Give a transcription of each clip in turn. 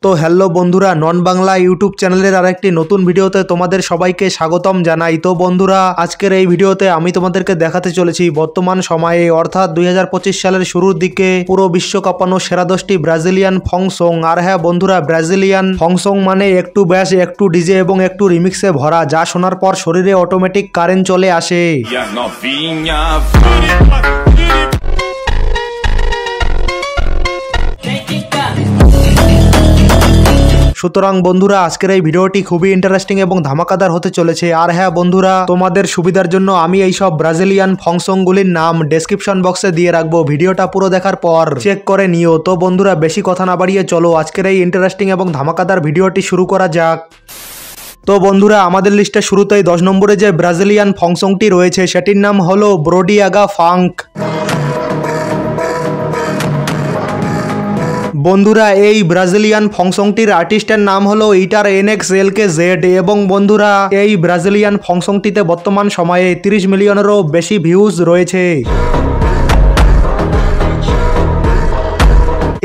তো হ্যালো বন্ধুরা, নন বাংলা ইউটিউব চ্যানেলের আরেকটি নতুন ভিডিওতে তোমাদের সবাইকে স্বাগতম জানাই। তো বন্ধুরা, আজকের এই ভিডিওতে আমি তোমাদেরকে দেখাতে চলেছি বর্তমান সময়ে অর্থাৎ 2025 সালের শুরুর দিকে পুরো বিশ্ব কাঁপানো সেরা 10টি ব্রাজিলিয়ান ফং সং। আর হ্যাঁ বন্ধুরা, ব্রাজিলিয়ান ফং সং মানে একটু ব্যাস, একটু ডিজে এবং একটু রিমিক্সে ভরা, যা শোনার পর শরীরে অটোমেটিক কারেন্ট চলে আসে। সুতরাং বন্ধুরা, আজকের এই ভিডিওটি খুবই ইন্টারেস্টিং এবং ধামাকাদার হতে চলেছে। আর হ্যাঁ বন্ধুরা, তোমাদের সুবিধার জন্য আমি এই সব ব্রাজিলিয়ান ফংসং গুলির নাম ডেসক্রিপশন বক্সে দিয়ে রাখবো, ভিডিওটা পুরো দেখার পর চেক করে নিও। তো বন্ধুরা, বেশি কথা না বাড়িয়ে চলো আজকের এই ইন্টারেস্টিং এবং ধামাকাদার ভিডিওটি শুরু করা যাক। তো বন্ধুরা, আমাদের লিস্টে শুরুতেই 10 নম্বরে যে ব্রাজিলিয়ান ফংসংটি রয়েছে সেটির নাম হলো ব্রোডিয়াগা ফাঙ্ক। বন্ধুরা, এই ব্রাজিলিয়ান ফংসংটির আর্টিস্টের নাম হলো ইটার NXLKZ এবং বন্ধুরা, এই ব্রাজিলিয়ান ফংসংটিতে বর্তমান সময়ে 30 মিলিয়নেরও বেশি ভিউজ রয়েছে।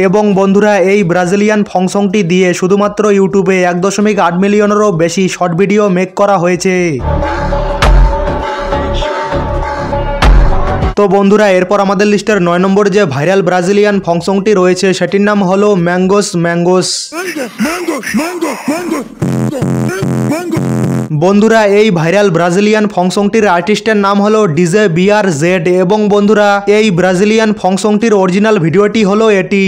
এবং বন্ধুরা, এই ব্রাজিলিয়ান ফংসংটি দিয়ে শুধুমাত্র ইউটিউবে 1.8 মিলিয়নেরও বেশি শর্ট ভিডিও মেক করা হয়েছে। তো বন্ধুরা, এরপর আমাদের লিস্টের 9 নম্বরে যে ভাইরাল ব্রাজিলিয়ান ফংসংটি রয়েছে সেটির নাম হলো ম্যাঙ্গোস ম্যাঙ্গোস। বন্ধুরা, এই ভাইরাল ব্রাজিলিয়ান ফংসংটির আর্টিস্টের নাম হলো ডিজে BRZ এবং বন্ধুরা, এই ব্রাজিলিয়ান ফংসংটির অরিজিনাল ভিডিওটি হলো এটি।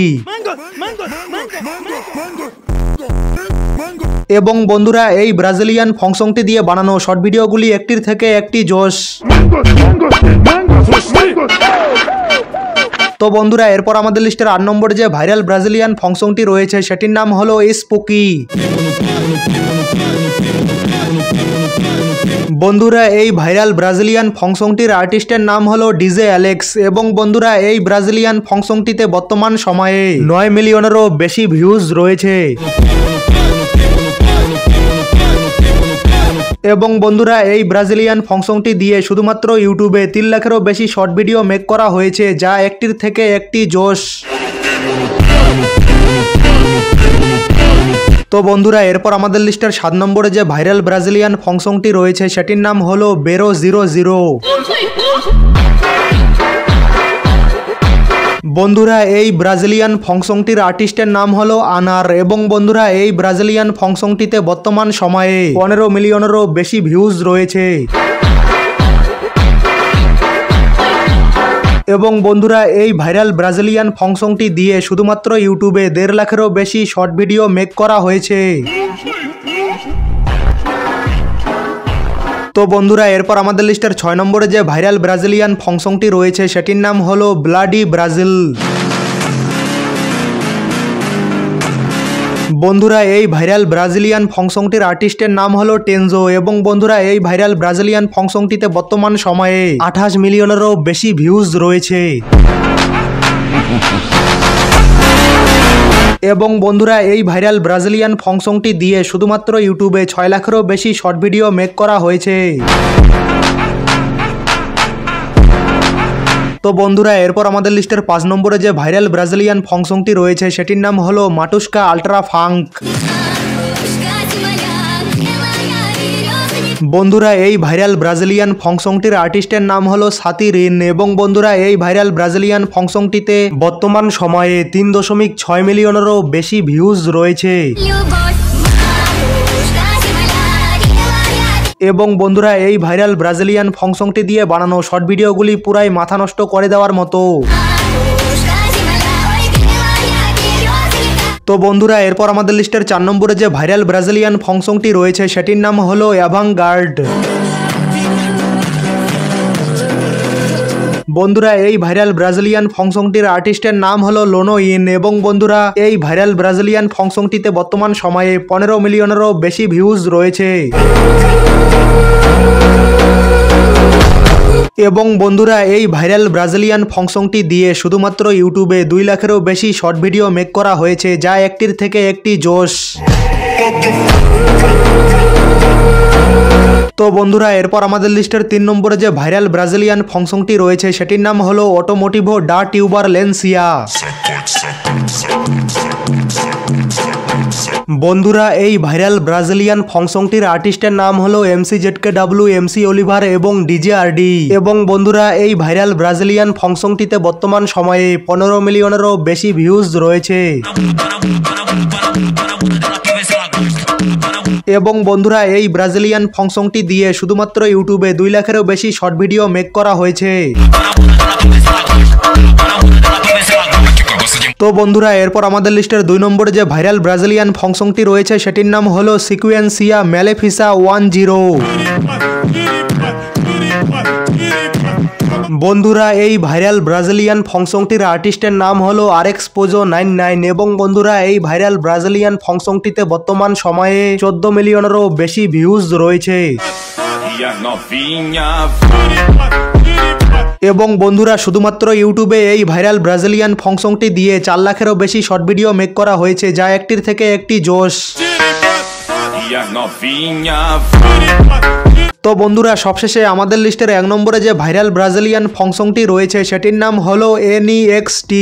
এবং বন্ধুরা, এই ব্রাজিলিয়ান ফংসংটি দিয়ে বানানো শর্ট ভিডিওগুলি একটির থেকে একটি জোশ। তো বন্ধুরা, এরপর আমাদের লিস্টের 8 নম্বরে যে ভাইরাল ব্রাজিলিয়ান ফংসংটি রয়েছে সেটির নাম হলো স্পুকি। বন্ধুরা, এই ভাইরাল ব্রাজিলিয়ান ফংসংটির আর্টিস্টের নাম হলো ডিজে অ্যালেক্স এবং বন্ধুরা, এই ব্রাজিলিয়ান ফংসংটিতে বর্তমান সময়ে 9 মিলিয়নেরও বেশি ভিউজ রয়েছে। এবং বন্ধুরা, এই ব্রাজিলিয়ান ফংসংটি দিয়ে শুধুমাত্র ইউটিউবে 3 লাখেরও বেশি শর্ট ভিডিও মেক করা হয়েছে, যা একটির থেকে একটি জোশ। তো বন্ধুরা, এরপর আমাদের লিস্টের 7 নম্বরে যে ভাইরাল ব্রাজিলিয়ান ফংসংটি রয়েছে সেটির নাম হলো বেরো00। বন্ধুরা, এই ব্রাজিলিয়ান ফংসংটির আর্টিস্টের নাম হলো আনার এবং বন্ধুরা, এই ব্রাজিলিয়ান ফংসংটিতে বর্তমান সময়ে 15 মিলিয়নেরও বেশি ভিউজ রয়েছে। এবং বন্ধুরা, এই ভাইরাল ব্রাজিলিয়ান ফংসংটি দিয়ে শুধুমাত্র ইউটিউবে 1.5 লাখেরও বেশি শর্ট ভিডিও মেক করা হয়েছে। তো বন্ধুরা, এরপর আমাদের লিস্টের 6 নম্বরে যে ভাইরাল ব্রাজিলিয়ান ফংসংটি রয়েছে সেটির নাম হলো ব্লাডি ব্রাজিল। বন্ধুরা, এই ভাইরাল ব্রাজিলিয়ান ফংসংটির আর্টিস্টের নাম হলো টেনজো এবং বন্ধুরা, এই ভাইরাল ব্রাজিলিয়ান ফংসংটিতে বর্তমান সময়ে 28 মিলিয়নেরও বেশি ভিউজ রয়েছে। এবং বন্ধুরা, এই ভাইরাল ব্রাজিলিয়ান ফংসংটি দিয়ে শুধুমাত্র ইউটিউবে 6 লাখেরও বেশি শর্ট ভিডিও মেক করা হয়েছে। তো বন্ধুরা, এরপর আমাদের লিস্টের 5 নম্বরে যে ভাইরাল ব্রাজিলিয়ান ফংসংটি রয়েছে সেটির নাম হলো মাটুস্কা আল্ট্রা ফাঙ্ক। বন্ধুরা, এই ভাইরাল ব্রাজিলিয়ান ফংসংটির আর্টিস্টের নাম হলো সাতি রিন এবং বন্ধুরা, এই ভাইরাল ব্রাজিলিয়ান ফংসংটিতে বর্তমান সময়ে 3.6 মিলিয়নেরও বেশি ভিউজ রয়েছে। এবং বন্ধুরা, এই ভাইরাল ব্রাজিলিয়ান ফংসংটি দিয়ে বানানো শর্ট ভিডিওগুলি পুরাই মাথা নষ্ট করে দেওয়ার মতো। তো বন্ধুরা, এরপর আমাদের লিস্টের 4 নম্বরে যে ভাইরাল ব্রাজিলিয়ান ফংসংটি রয়েছে সেটির নাম হলো অ্যাভাঙ্গার্ড। বন্ধুরা, এই ভাইরাল ব্রাজিলিয়ান ফংসংটির আর্টিস্টের নাম হলো লোনো ইন এবং বন্ধুরা, এই ভাইরাল ব্রাজিলিয়ান ফংসংটিতে বর্তমান সময়ে 15 মিলিয়নেরও বেশি ভিউজ রয়েছে। এবং বন্ধুরা, এই ভাইরাল ব্রাজিলিয়ান ফংসংটি দিয়ে শুধুমাত্র ইউটিউবে 2 লাখেরও বেশি শর্ট ভিডিও মেক করা হয়েছে, যা একটির থেকে একটি জোশ। তো বন্ধুরা, এরপর আমাদের লিস্টের 3 নম্বরে যে ভাইরাল ব্রাজিলিয়ান ফংসংটি রয়েছে সেটির নাম হলো অটোমোটিভো ডা টিউবারলেন্সিয়া। বন্ধুরা এই ভাইরাল ব্রাজিলিয়ান ফং সংটির আর্টিস্টের নাম হলো MCZKW, MC অলিভার এবং DJRD। এবং বন্ধুরা এই ভাইরাল ব্রাজিলিয়ান ফং সংটিতে বর্তমান সময়ে 15 মিলিয়নেরও বেশি ভিউজ রয়েছে। এবং বন্ধুরা এই ব্রাজিলিয়ান ফং সংটি দিয়ে শুধুমাত্র ইউটিউবে 2 লাখেরও বেশি শর্ট ভিডিও মেক করা হয়েছে। তো বন্ধুরা এরপর আমাদের লিস্টের 2 নম্বরে যে ভাইরাল ব্রাজিলিয়ান ফং সংটি রয়েছে সেটির নাম হলো সিকুয়েন্সিয়া ম্যালেফিসা 10। বন্ধুরা এই ভাইরাল ব্রাজিলিয়ান ফং সংটির আর্টিস্টের নাম হলো RXPozo99। এবং বন্ধুরা এই ভাইরাল ব্রাজিলিয়ান ফং সংটিতে বর্তমান সময়ে 14 মিলিয়নেরও বেশি ভিউজ রয়েছে। এবং বন্ধুরা শুধুমাত্র ইউটিউবে এই ভাইরাল ব্রাজিলিয়ান ফং সংটি দিয়ে 4 লাখেরও বেশি শর্ট ভিডিও মেক করা হয়েছে, যা একটির থেকে একটি জোশ। তো বন্ধুরা সবশেষে আমাদের লিস্টের 1 নম্বরে যে ভাইরাল ব্রাজিলিয়ান ফং সংটি রয়েছে সেটির নাম হলো NEXT।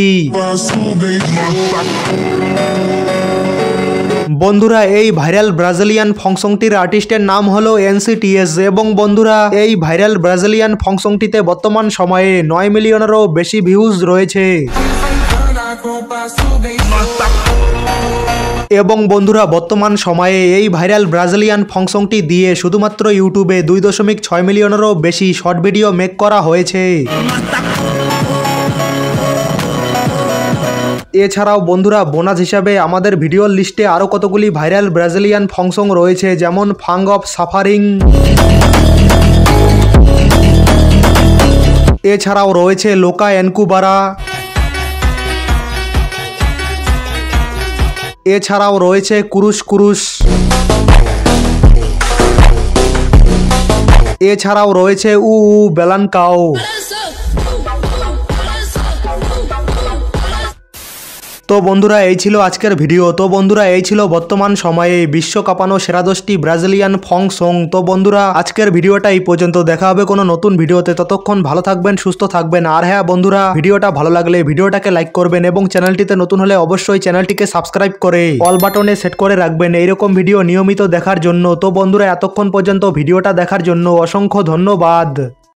বন্ধুরা এই ভাইরাল ব্রাজিলিয়ান ফং সংটির আর্টিস্টের নাম হলো NCTS। এবং বন্ধুরা এই ভাইরাল ব্রাজিলিয়ান ফং সংটিতে বর্তমান সময়ে 9 মিলিয়নেরও বেশি ভিউজ রয়েছে। এবং বন্ধুরা বর্তমান সময়ে এই ভাইরাল ব্রাজিলিয়ান ফং সংটি দিয়ে শুধুমাত্র ইউটিউবে 2.6 মিলিয়নেরও বেশি শর্ট ভিডিও মেক করা হয়েছে। এছাড়াও বন্ধুরা বোনাস হিসাবে আমাদের ভিডিওর লিস্টে আরও কতগুলি ভাইরাল ব্রাজিলিয়ান ফং সং রয়েছে, যেমন ফাং অফ সাফারিং। এছাড়াও রয়েছে লোকা এনকুবারা। এছাড়াও রয়েছে কুরুশ কুরুশ। এছাড়াও রয়েছে উ বেলানকাও। তো বন্ধুরা এই ছিল আজকের ভিডিও। তো বন্ধুরা এই ছিল বর্তমান সময়ে বিশ্ব কাঁপানো সেরা 10টি ব্রাজিলিয়ান ফং সং। তো বন্ধুরা আজকের ভিডিওটা এই পর্যন্ত, দেখা হবে কোনো নতুন ভিডিওতে। ততক্ষণ ভালো থাকবেন, সুস্থ থাকবেন। আর হ্যাঁ বন্ধুরা, ভিডিওটা ভালো লাগলে ভিডিওটাকে লাইক করবেন এবং চ্যানেলটিতে নতুন হলে অবশ্যই চ্যানেলটিকে সাবস্ক্রাইব করে অল বাটনে সেট করে রাখবেন এইরকম ভিডিও নিয়মিত দেখার জন্য। তো বন্ধুরা এতক্ষণ পর্যন্ত ভিডিওটা দেখার জন্য অসংখ্য ধন্যবাদ।